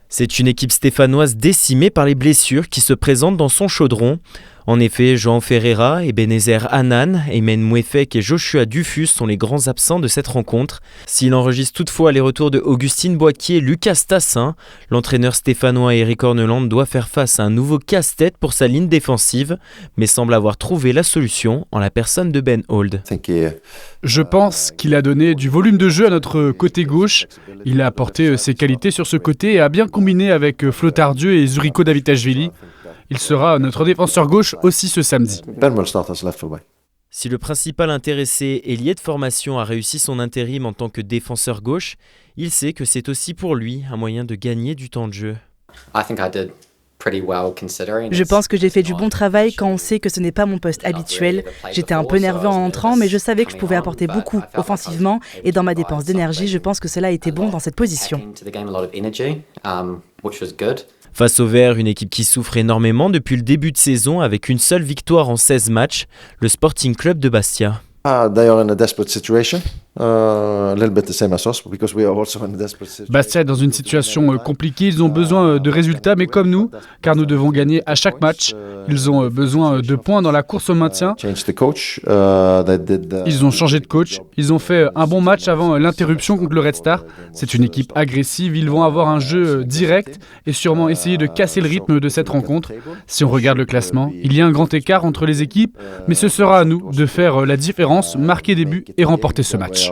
C'est une équipe stéphanoise décimée par les blessures qui se présentent dans son chaudron. En effet, João Ferreira, Ebenezer Hanan, Aymen Mouefek et Joshua Dufus sont les grands absents de cette rencontre. S'il enregistre toutefois les retours de Augustine Boaquier et Lucas Tassin, l'entraîneur stéphanois Eric Horneland doit faire face à un nouveau casse-tête pour sa ligne défensive, mais semble avoir trouvé la solution en la personne de Ben Hold. Je pense qu'il a donné du volume de jeu à notre côté gauche. Il a apporté ses qualités sur ce côté et a bien combiné avec Flo Tardieu et Zuriko Davitashvili. Il sera notre défenseur gauche aussi ce samedi. Si le principal intéressé, ailier de formation, a réussi son intérim en tant que défenseur gauche, il sait que c'est aussi pour lui un moyen de gagner du temps de jeu. Je pense que j'ai fait du bon travail quand on sait que ce n'est pas mon poste habituel. J'étais un peu nerveux en entrant, mais je savais que je pouvais apporter beaucoup offensivement et dans ma dépense d'énergie, je pense que cela a été bon dans cette position. Face aux Verts, une équipe qui souffre énormément depuis le début de saison avec une seule victoire en 16 matchs, le Sporting Club de Bastia. Bastia est dans une situation compliquée, ils ont besoin de résultats, mais comme nous, car nous devons gagner à chaque match. Ils ont besoin de points dans la course au maintien. Ils ont changé de coach, ils ont fait un bon match avant l'interruption contre le Red Star. C'est une équipe agressive, ils vont avoir un jeu direct et sûrement essayer de casser le rythme de cette rencontre. Si on regarde le classement, il y a un grand écart entre les équipes, mais ce sera à nous de faire la différence, marquer des buts et remporter ce match.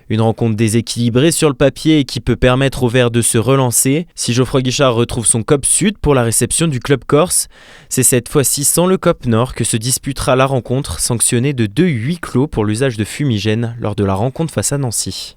Une rencontre déséquilibrée sur le papier et qui peut permettre aux Verts de se relancer. Si Geoffroy Guichard retrouve son COP Sud pour la réception du club corse, c'est cette fois-ci sans le COP Nord que se disputera la rencontre, sanctionnée de 2 huis clos pour l'usage de fumigènes lors de la rencontre face à Nancy.